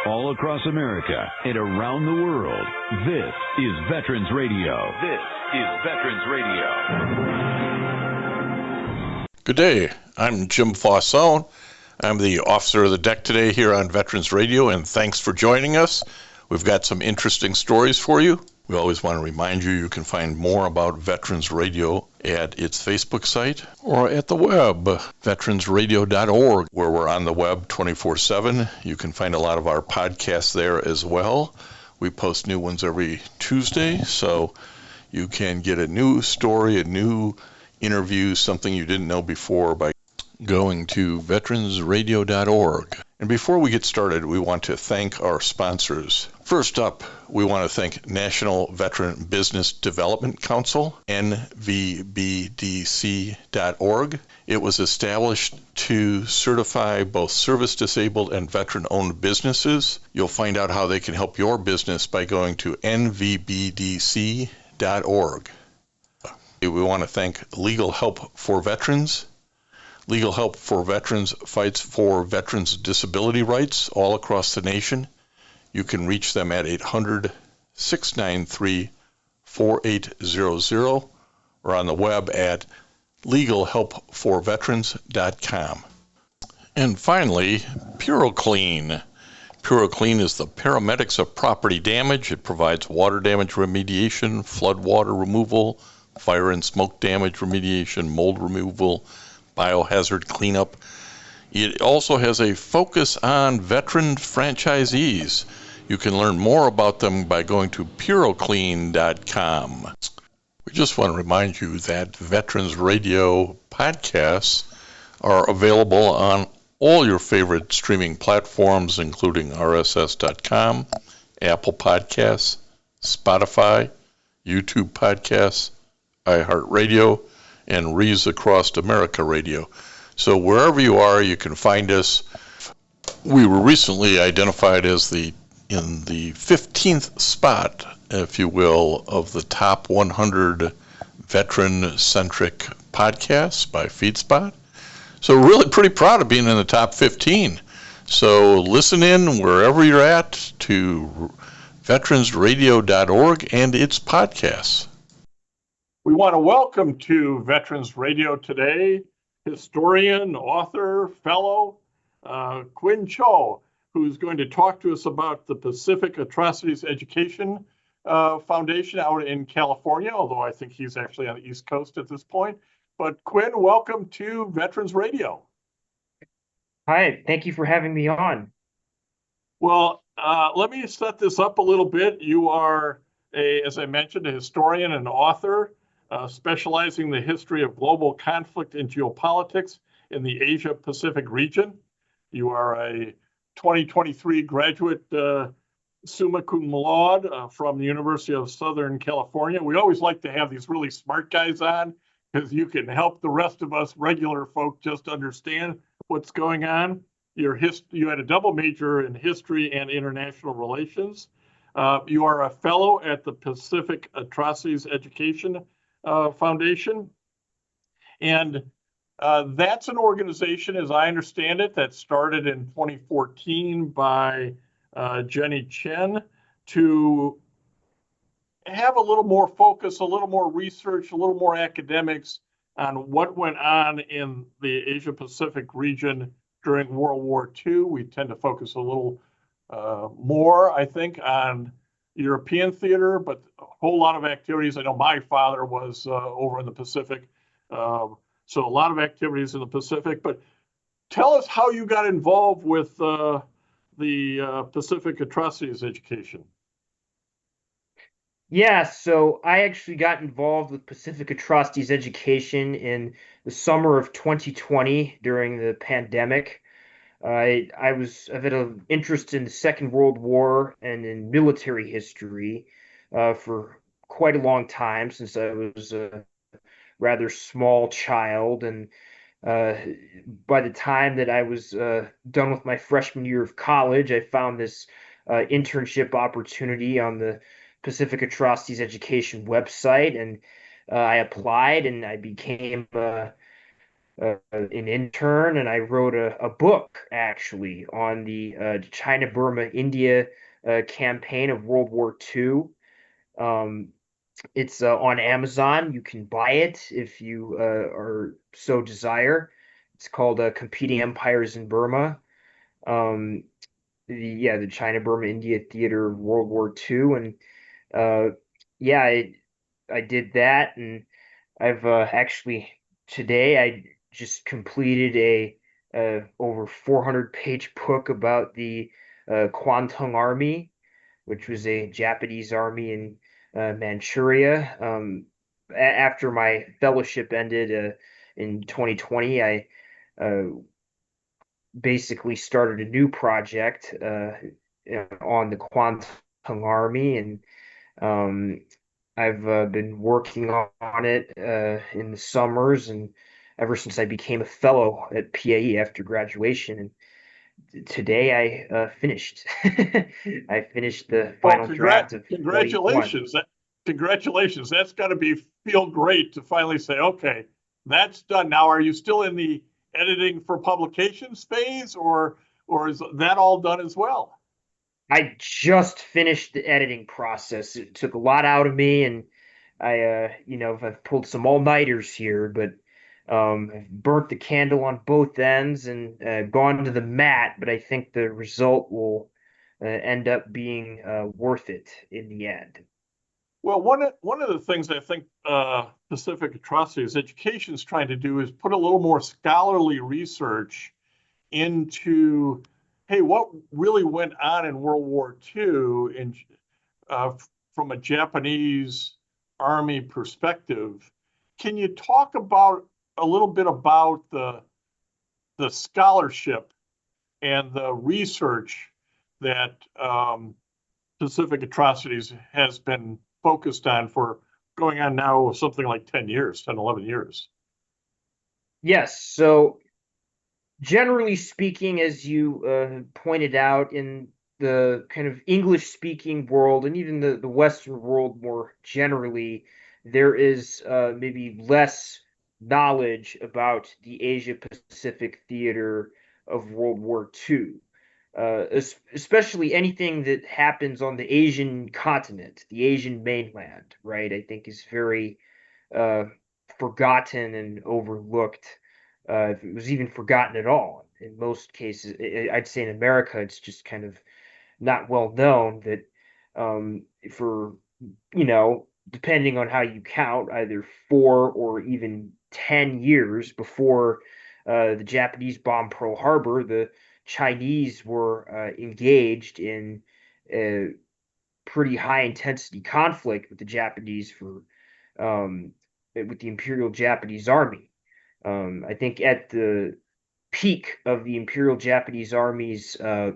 all across America and around the world. This is Veterans Radio. This is Veterans Radio. Good day. I'm Jim Fausone. I'm the officer of the deck today here on Veterans Radio, and thanks for joining us. We've got some interesting stories for you. We always want to remind you you can find more about Veterans Radio at its Facebook site or at the web, veteransradio.org, where we're on the web 24/7. You can find a lot of our podcasts there as well. We post new ones every Tuesday, so you can get a new story, a new interview, something you didn't know before by going to veteransradio.org. And before we get started, we want to thank our sponsors. First up, we want to thank National Veteran Business Development Council, nvbdc.org. It was established to certify both service-disabled and veteran-owned businesses. You'll find out how they can help your business by going to nvbdc.org. We want to thank Legal Help for Veterans. Legal Help for Veterans fights for veterans' disability rights all across the nation. You can reach them at 800-693-4800 or on the web at legalhelpforveterans.com. And finally, PuroClean. PuroClean is the paramedics of property damage. It provides water damage remediation, flood water removal, fire and smoke damage remediation, mold removal, biohazard cleanup. It also has a focus on veteran franchisees. You can learn more about them by going to puroclean.com. We just want to remind you that Veterans Radio podcasts are available on all your favorite streaming platforms, including rss.com, Apple Podcasts, Spotify, YouTube Podcasts, iHeartRadio, and Rees Across America Radio. So wherever you are, you can find us. We were recently identified as in the 15th spot, if you will, of the top 100 veteran-centric podcasts by FeedSpot. So we're really pretty proud of being in the top 15. So listen in wherever you're at to veteransradio.org and its podcasts. We want to welcome to Veterans Radio today historian, author, fellow, Quin Cho, who's going to talk to us about the Pacific Atrocities Education Foundation out in California, although I think he's actually on the East Coast at this point. But Quin, welcome to Veterans Radio. Hi, thank you for having me on. Well, let me set this up a little bit. You are, as I mentioned, a historian and author. Specializing in the history of global conflict and geopolitics in the Asia-Pacific region. You are a 2023 graduate summa cum laude from the University of Southern California. We always like to have these really smart guys on because you can help the rest of us regular folk just understand what's going on. You had a double major in history and international relations. You are a fellow at the Pacific Atrocities Education Foundation. And that's an organization, as I understand it, that started in 2014 by Jenny Chen to have a little more focus, a little more research, a little more academics on what went on in the Asia Pacific region during World War II. We tend to focus a little more, I think, on European theater, but a whole lot of activities. I know my father was over in the Pacific, so a lot of activities in the Pacific. But tell us how you got involved with the Pacific Atrocities Education. Yeah, so I actually got involved with Pacific Atrocities Education in the summer of 2020 during the pandemic. I've had an interest in the Second World War and in military history for quite a long time, since I was a rather small child. And by the time that I was done with my freshman year of college, I found this internship opportunity on the Pacific Atrocities Education website, and I applied, and I became an intern, and I wrote a book actually on the China-Burma-India campaign of World War II. Um, it's on Amazon. You can buy it if you are so desire. It's called Competing Empires in Burma. Um, the China-Burma-India Theater of World War II, and uh, yeah, I did that, and I've actually today I just completed a over 400-page book about the Kwantung Army, which was a Japanese army in Manchuria. After my fellowship ended in 2020, I uh, basically started a new project on the Kwantung Army, and um, I've been working on it in the summers and ever since I became a fellow at PAE after graduation. And today I finished. I finished the Well, final draft of volume one. congratulations. Congratulations. That's got to feel great to finally say, okay, that's done. Now, are you still in the editing for publications phase, or is that all done as well? I just finished the editing process. It took a lot out of me, and I've pulled some all-nighters here, but I've burnt the candle on both ends and gone to the mat, but I think the result will end up being worth it in the end. Well, one of the things I think Pacific Atrocities Education is trying to do is put a little more scholarly research into, hey, what really went on in World War II uh, from a Japanese Army perspective. Can you talk about a little bit about the scholarship and the research that Pacific Atrocities has been focused on for going on now something like 10 years, 10, 11 years? Yes, so generally speaking, as you pointed out, in the kind of English speaking world and even the Western world more generally, there is maybe less knowledge about the Asia Pacific theater of World War II. Especially anything that happens on the Asian continent, the Asian mainland, right? I think is very uh, forgotten and overlooked, if it was even forgotten at all. In most cases, I'd say in America, it's just kind of not well known that for, depending on how you count, either 4 or even 10 years before the Japanese bombed Pearl Harbor, the Chinese were engaged in a pretty high intensity conflict with the Japanese with the Imperial Japanese Army. I think at the peak of the Imperial Japanese Army's uh,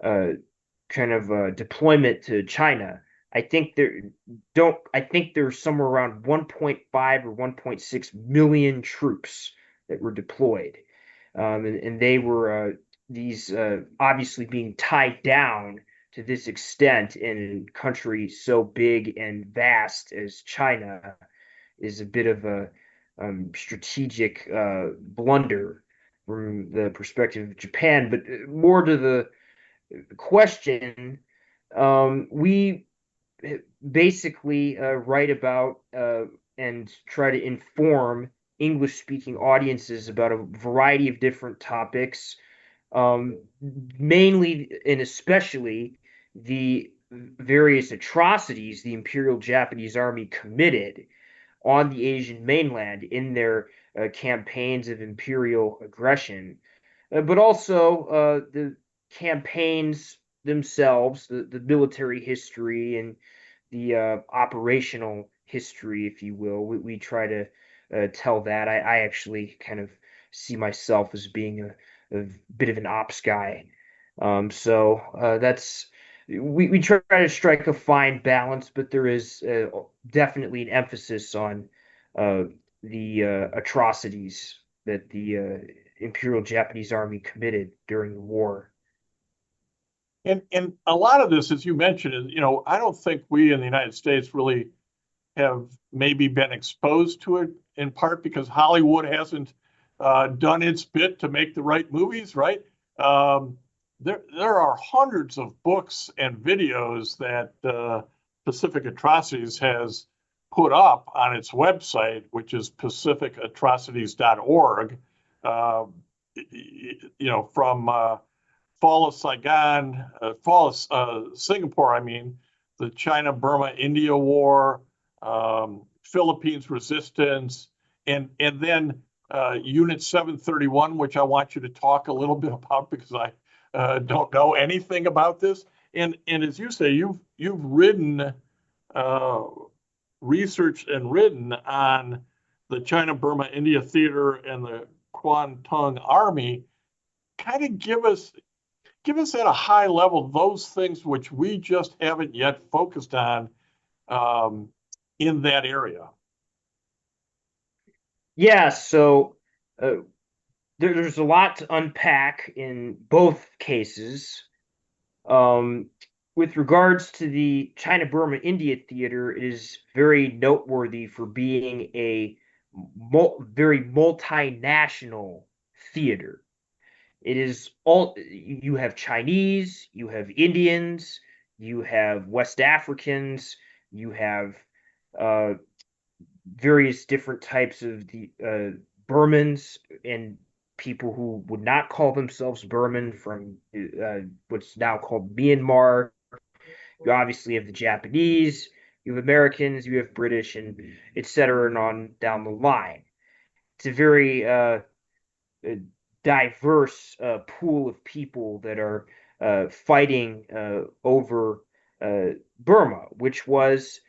kind of deployment to China, I think there's somewhere around 1.5 or 1.6 million troops that were deployed, and they were these obviously being tied down to this extent in a country so big and vast as China is a bit of a strategic blunder from the perspective of Japan. But more to the question, we basically write about and try to inform English speaking audiences about a variety of different topics, mainly and especially the various atrocities the Imperial Japanese Army committed on the Asian mainland in their campaigns of imperial aggression, but also the campaigns themselves, the military history and the operational history, if you will. We try to tell that. I actually kind of see myself as being a bit of an ops guy. So that's we try to strike a fine balance, but there is definitely an emphasis on uh, the atrocities that the Imperial Japanese Army committed during the war. And a lot of this, as you mentioned, is, I don't think we in the United States really have maybe been exposed to it, in part because Hollywood hasn't done its bit to make the right movies, right? There are hundreds of books and videos that Pacific Atrocities has put up on its website, which is pacificatrocities.org. From fall of Saigon, fall of Singapore, I mean, the China-Burma-India War, Philippines resistance, and then Unit 731, which I want you to talk a little bit about because I don't know anything about this. And as you say, you've written, researched and written on the China-Burma-India Theater and the Quin Cho Army. Kind of give us at a high level those things which we just haven't yet focused on in that area. Yeah, so there's a lot to unpack in both cases. With regards to the China-Burma-India Theater, it is very noteworthy for being a very multinational theater. It is all, you have Chinese, you have Indians, you have West Africans, you have various different types of the Burmans and people who would not call themselves Burman from what's now called Myanmar. You obviously have the Japanese, you have Americans, you have British, and etc. and on down the line. It's a very diverse pool of people that are fighting over Burma, which was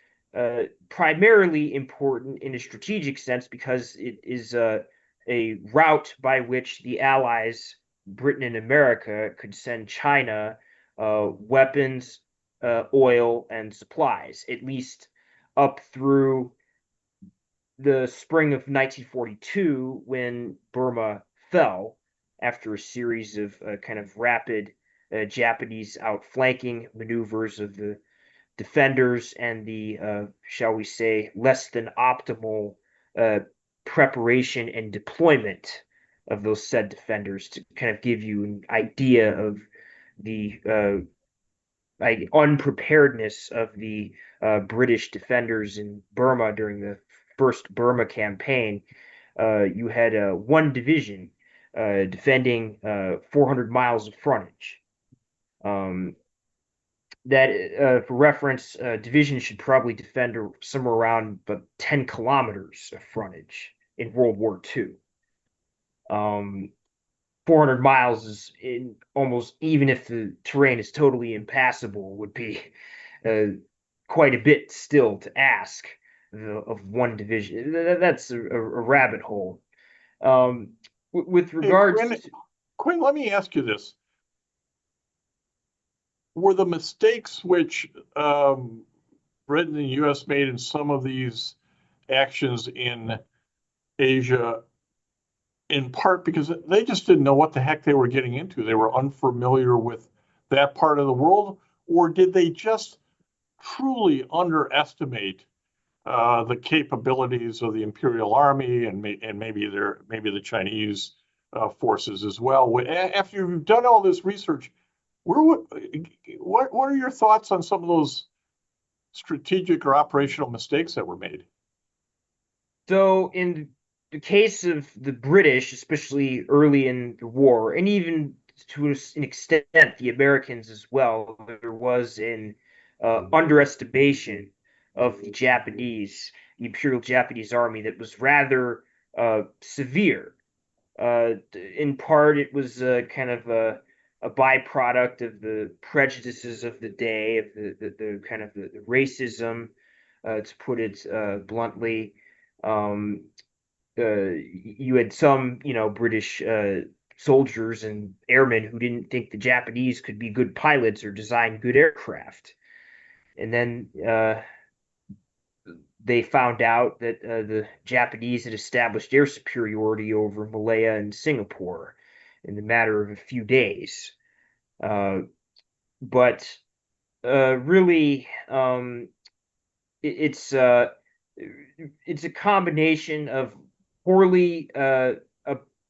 primarily important in a strategic sense because it is a route by which the Allies, Britain and America, could send China weapons, oil, and supplies, at least up through the spring of 1942 when Burma fell after a series of kind of rapid Japanese outflanking maneuvers of the defenders and the, shall we say, less than optimal preparation and deployment of those said defenders, to kind of give you an idea of the unpreparedness of the British defenders in Burma during the first Burma campaign. You had one division defending 400 miles of frontage. That, for reference, division should probably defend somewhere around about 10 kilometers of frontage in World War II. 400 miles is in almost, even if the terrain is totally impassable, would be quite a bit still to ask of one division. That's a rabbit hole. With regards to Quin, let me ask you this. Were the mistakes which Britain and the U.S. made in some of these actions in Asia in part because they just didn't know what the heck they were getting into? They were unfamiliar with that part of the world, or did they just truly underestimate the capabilities of the Imperial Army and maybe the Chinese forces as well? After you've done all this research, what are your thoughts on some of those strategic or operational mistakes that were made? So in the case of the British, especially early in the war, and even to an extent the Americans as well, there was an underestimation of the Japanese, the Imperial Japanese Army, that was rather severe. In part, it was kind of a byproduct of the prejudices of the day, of the kind of the racism, to put it bluntly. You had some, British soldiers and airmen who didn't think the Japanese could be good pilots or design good aircraft. And then they found out that the Japanese had established air superiority over Malaya and Singapore in the matter of a few days. But really, it's a combination of poorly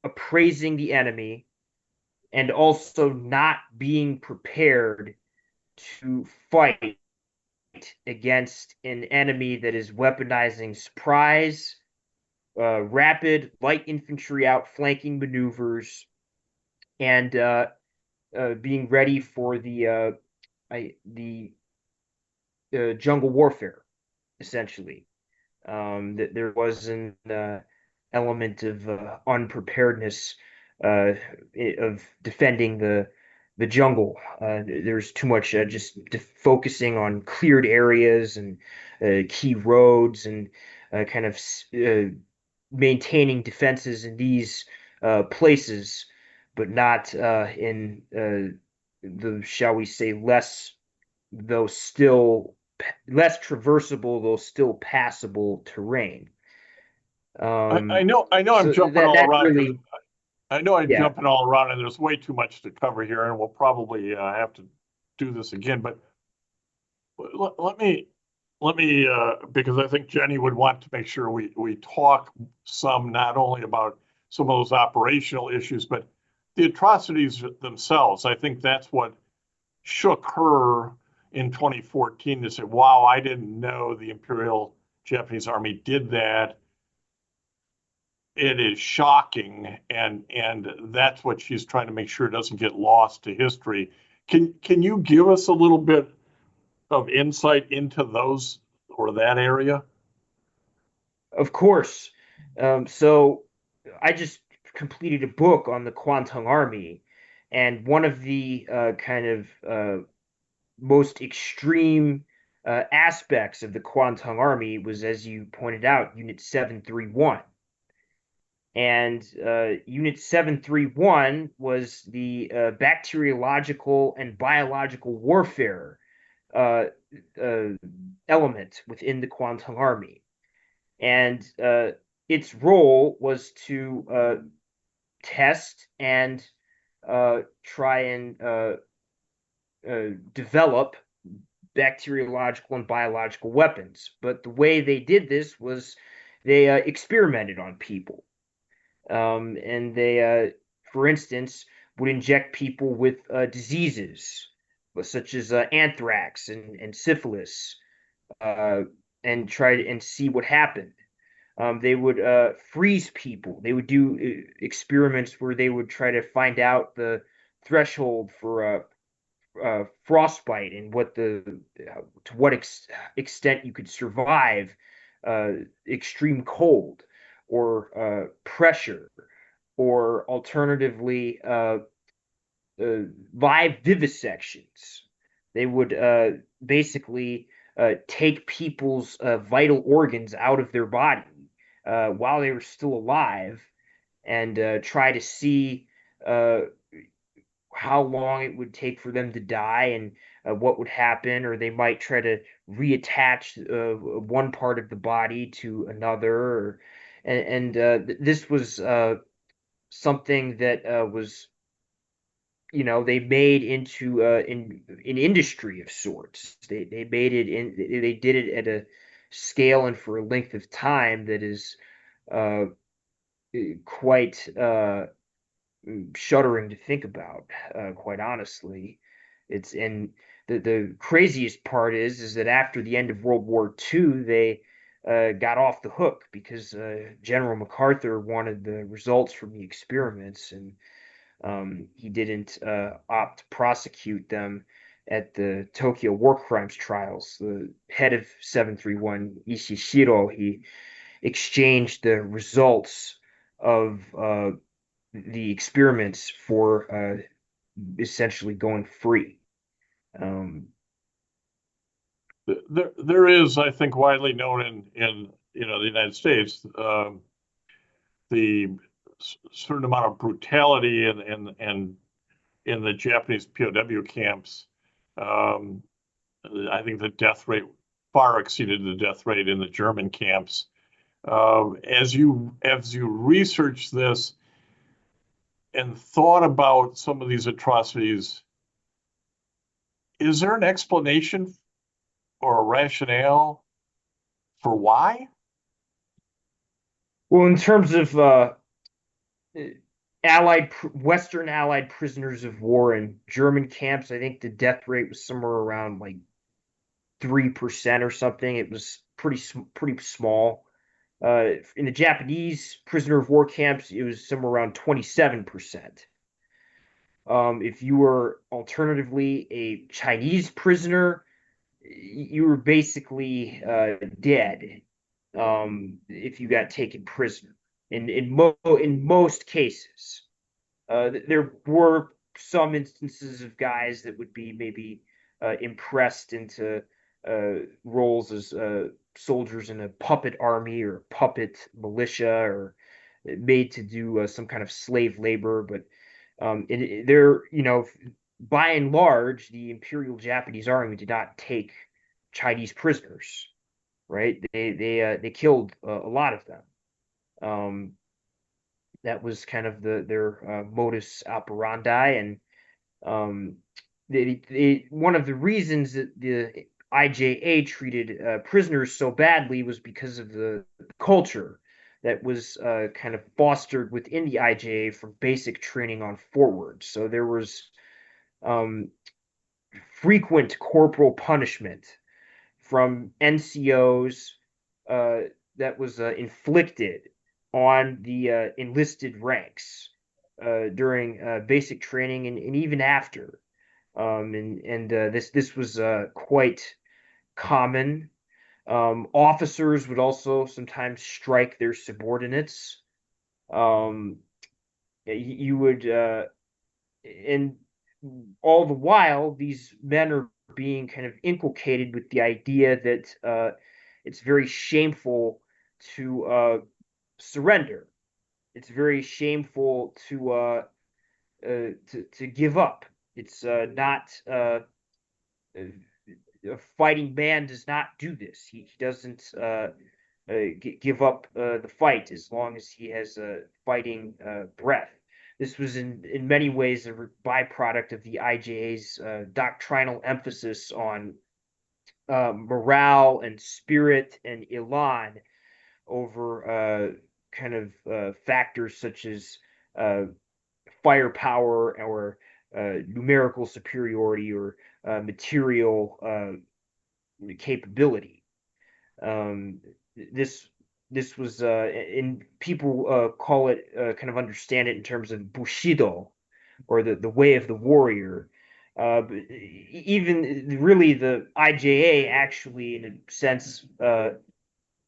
appraising the enemy and also not being prepared to fight against an enemy that is weaponizing surprise, rapid light infantry outflanking maneuvers, and being ready for the jungle warfare, essentially. There was an element of unpreparedness of defending the jungle. There's too much just focusing on cleared areas and key roads and kind of maintaining defenses in these places, but not in the, shall we say, though still less traversable, though still passable terrain. I know I'm So jumping that all around because really, I know I'm yeah, jumping all around and there's way too much to cover here, and we'll probably have to do this again. But let me because I think Jenny would want to make sure we talk some not only about some of those operational issues, but the atrocities themselves. I think that's what shook her in 2014 to say, "Wow, I didn't know the Imperial Japanese Army did that." It is shocking, and that's what she's trying to make sure doesn't get lost to history. Can you give us a little bit of insight into those or that area? of course. So I just completed a book on the Kwantung Army, and one of the kind of most extreme aspects of the Kwantung Army was, as you pointed out, Unit 731. And Unit 731 was the bacteriological and biological warfare uh, uh, element within the Kwantung Army. And its role was to test and try and develop bacteriological and biological weapons. But the way they did this was they experimented on people. And they, for instance, would inject people with diseases such as anthrax and syphilis, uh, and try and see what happened. They would freeze people. They would do experiments where they would try to find out the threshold for frostbite and what to what extent you could survive extreme cold or pressure, or alternatively live vivisections. They would basically take people's vital organs out of their body while they were still alive, and try to see uh, how long it would take for them to die, and what would happen, or they might try to reattach one part of the body to another. This was something that was, they made into an industry of sorts. They made it in. They did it at a scale and for a length of time that is uh, quite shuddering to think about. Quite honestly, it's and the craziest part is that after the end of World War II, they got off the hook because General MacArthur wanted the results from the experiments, and he didn't opt to prosecute them at the Tokyo war crimes trials. The head of 731, Ishishiro, he exchanged the results of the experiments for essentially going free. There is, I think, widely known in the United States, the certain amount of brutality in the Japanese POW camps. I think the death rate far exceeded the death rate in the German camps. As you research this and thought about some of these atrocities, is there an explanation or a rationale for why? Well, in terms of Western Allied prisoners of war in German camps. I think the death rate was somewhere around like 3% or something. It was pretty small. In the Japanese prisoner of war camps, it was somewhere around 27%. If you were alternatively a Chinese prisoner, you were basically dead if you got taken prisoner. In most cases, there were some instances of guys that would be maybe impressed into roles as soldiers in a puppet army or puppet militia, or made to do some kind of slave labor. But they're, by and large, the Imperial Japanese Army did not take Chinese prisoners, right? They killed a lot of them. That was kind of their modus operandi, and one of the reasons that the IJA treated prisoners so badly was because of the culture that was kind of fostered within the IJA from basic training on forward. So there was frequent corporal punishment from NCOs that was inflicted on the enlisted ranks during basic training, and even after. This was quite common. Officers would also sometimes strike their subordinates. You would, and all the while, these men are being kind of inculcated with the idea that it's very shameful to surrender. It's very shameful to give up. It's not a fighting man does not do this. He doesn't give up the fight as long as he has fighting breath. This was in many ways a byproduct of the IJA's doctrinal emphasis on morale and spirit and elan over kind of factors such as firepower or numerical superiority or material capability. This was in people call it kind of understand it in terms of Bushido, or the way of the warrior. Even really, the IJA actually, in a sense,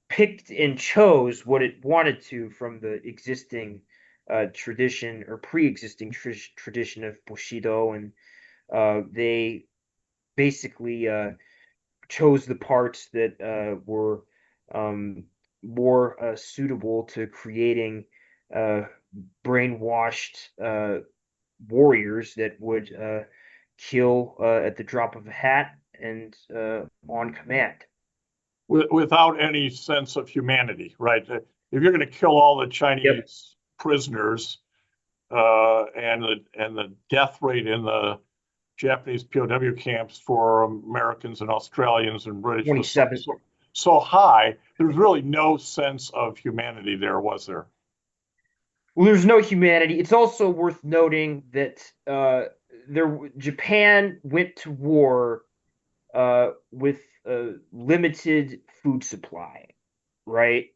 picked and chose what it wanted to from the existing tradition or pre-existing tradition of Bushido, and they basically chose the parts that were more suitable to creating brainwashed warriors that would kill at the drop of a hat and on command. Without any sense of humanity, right? If you're going to kill all the Chinese prisoners, and the death rate in the Japanese POW camps for Americans and Australians and British 27. was so high, there's really no sense of humanity there, was there? Well, there's no humanity. It's also worth noting that Japan went to war with a limited food supply, right?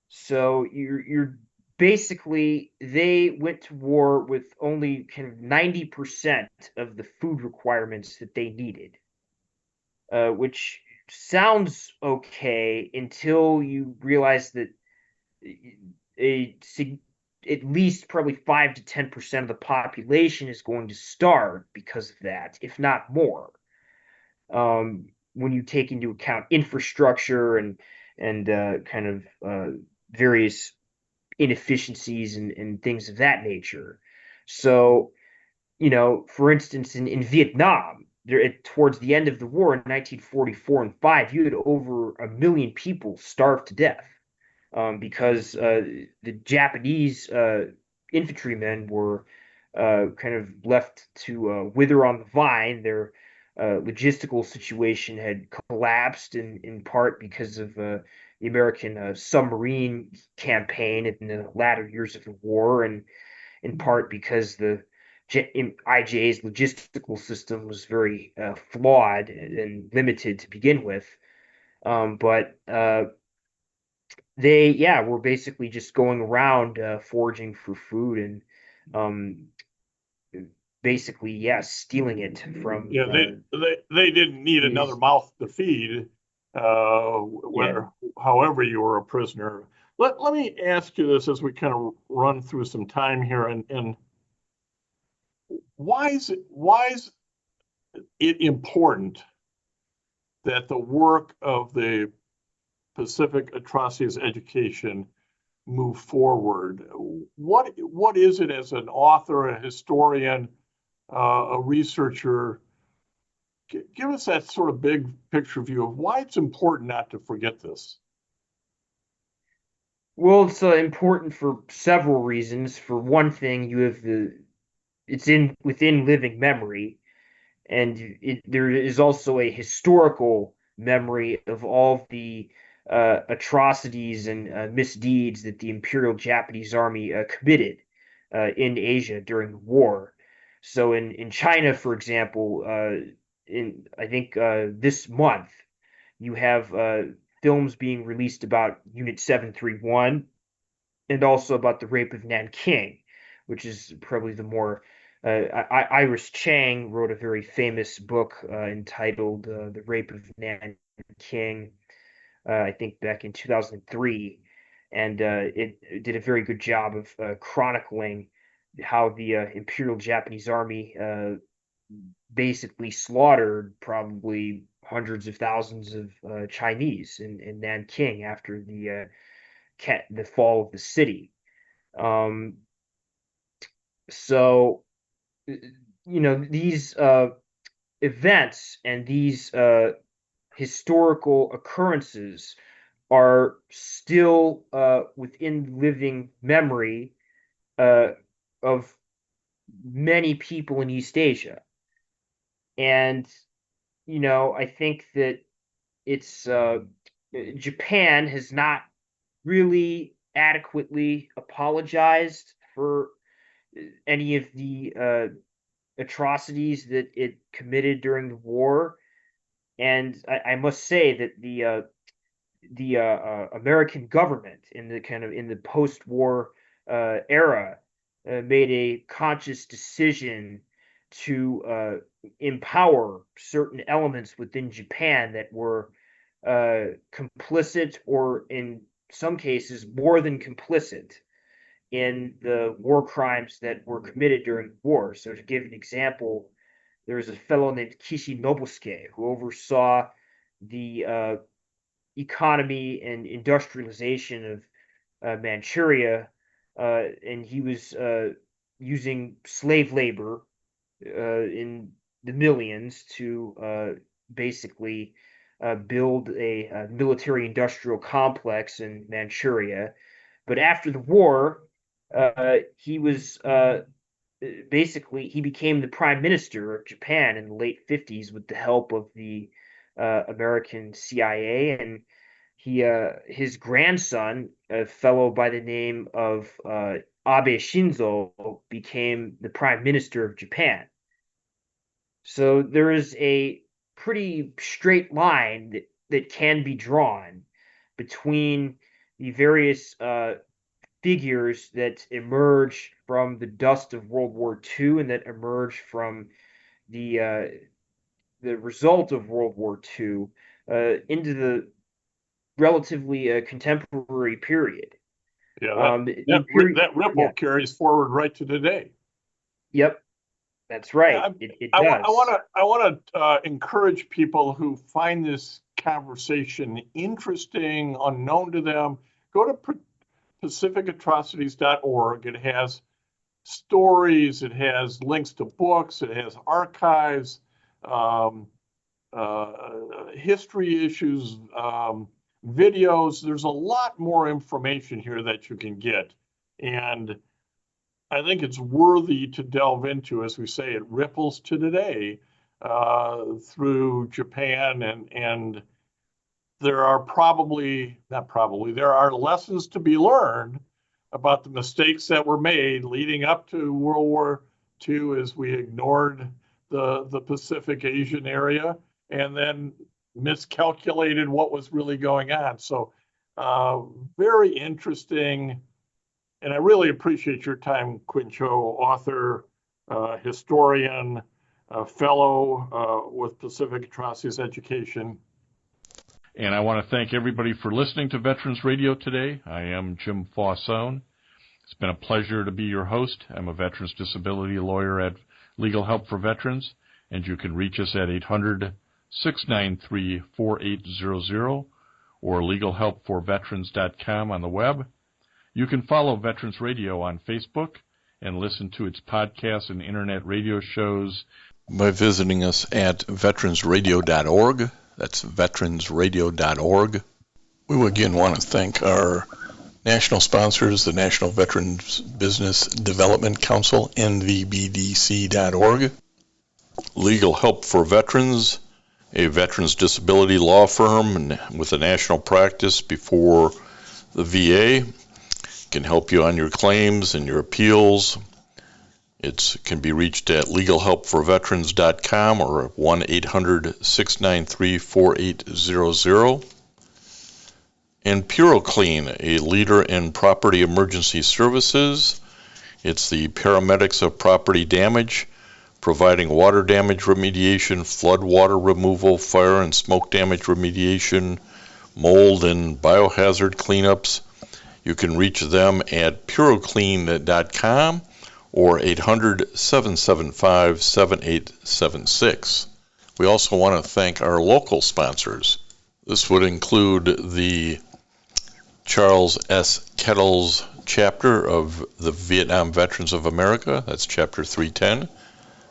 So you're basically, they went to war with only kind of 90% of the food requirements that they needed, which sounds okay until you realize that at least probably 5 to 10% of the population is going to starve because of that, if not more. When you take into account infrastructure and kind of various inefficiencies and things of that nature. So, for instance, in Vietnam, towards the end of the war in 1944 and 5, you had over 1 million people starved to death because the Japanese infantrymen were kind of left to wither on the vine. Their logistical situation had collapsed in part because of the American submarine campaign in the latter years of the war, and in part because the IJA's logistical system was very flawed and limited to begin with. But they were basically just going around foraging for food and um, basically, stealing it from Yeah, they didn't need another these. mouth to feed, however you were a prisoner. Let me ask you this as we kind of run through some time here, and why is it important that the work of the Pacific Atrocities Education move forward? What is it as an author, a historian, a researcher? Give us that sort of big picture view of why it's important not to forget this. Well, it's important for several reasons. For one thing, you have it's in within living memory, and there is also a historical memory of all the atrocities and misdeeds that the Imperial Japanese Army committed in Asia during the war. So in China, for example, in I think this month you have films being released about Unit 731 and also about the rape of Nanking, which is probably the more Iris Chang wrote a very famous book entitled "The Rape of Nanking," I think back in 2003, and it did a very good job of chronicling how the Imperial Japanese Army basically slaughtered probably hundreds of thousands of Chinese in Nanking after the fall of the city. Um, so these events and these historical occurrences are still within living memory uh, of many people in East Asia. And, I think that it's Japan has not really adequately apologized for any of the atrocities that it committed during the war. And I must say that the American government in the post-war era made a conscious decision to empower certain elements within Japan that were complicit, or in some cases more than complicit, in the war crimes that were committed during the war. So to give an example, there was a fellow named Kishi Nobusuke who oversaw the economy and industrialization of Manchuria, and he was using slave labor in the millions to basically build a military industrial complex in Manchuria. But after the war, he was basically he became the prime minister of Japan in the late 50s with the help of the American CIA, and his grandson, a fellow by the name of Abe Shinzo, became the prime minister of Japan. So there is a pretty straight line that can be drawn between the various figures that emerge from the dust of World War II and that emerge from the result of World War II into the relatively contemporary period. Yeah, that ripple Yeah, carries forward right to today. yep, that's Yeah, right. It does. I want to encourage people who find this conversation interesting, unknown to them. Go to pacificatrocities.org. It has stories, it has links to books, it has archives, um, history issues, videos. There's a lot more information here that you can get. And I think it's worthy to delve into. As we say, it ripples to today through Japan, and there are there are lessons to be learned, about the mistakes that were made leading up to World War II as we ignored the Pacific Asian area and then miscalculated what was really going on. So very interesting. And I really appreciate your time, Quin Cho, author, historian, fellow with Pacific Atrocities Education. And I want to thank everybody for listening to Veterans Radio today. I am Jim Fausone. It's been a pleasure to be your host. I'm a veterans disability lawyer at Legal Help for Veterans, and you can reach us at 800-693-4800 or legalhelpforveterans.com on the web. You can follow Veterans Radio on Facebook and listen to its podcasts and internet radio shows by visiting us at veteransradio.org. That's veteransradio.org. We again want to thank our national sponsors, the National Veterans Business Development Council, nvbdc.org, Legal Help for Veterans, a veterans disability law firm with a national practice before the VA, can help you on your claims and your appeals. It can be reached at legalhelpforveterans.com or 1-800-693-4800. And PuroClean, a leader in property emergency services. It's the paramedics of property damage, providing water damage remediation, flood water removal, fire and smoke damage remediation, mold and biohazard cleanups. You can reach them at puroclean.com or 800-775-7876. We also want to thank our local sponsors. This would include the Charles S. Kettles chapter of the Vietnam Veterans of America, that's chapter 310,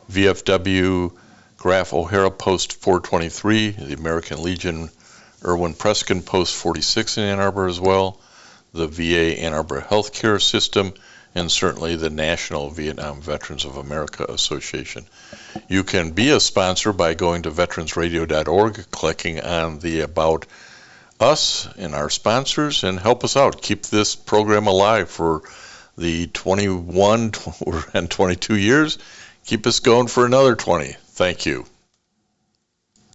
VFW Graf O'Hara Post 423, the American Legion Irwin Preskin Post 46 in Ann Arbor as well, the VA Ann Arbor Healthcare System, and certainly the National Vietnam Veterans of America Association. You can be a sponsor by going to veteransradio.org, clicking on the About Us and our sponsors, and help us out. Keep this program alive for the 21 and 22 years. Keep us going for another 20. Thank you.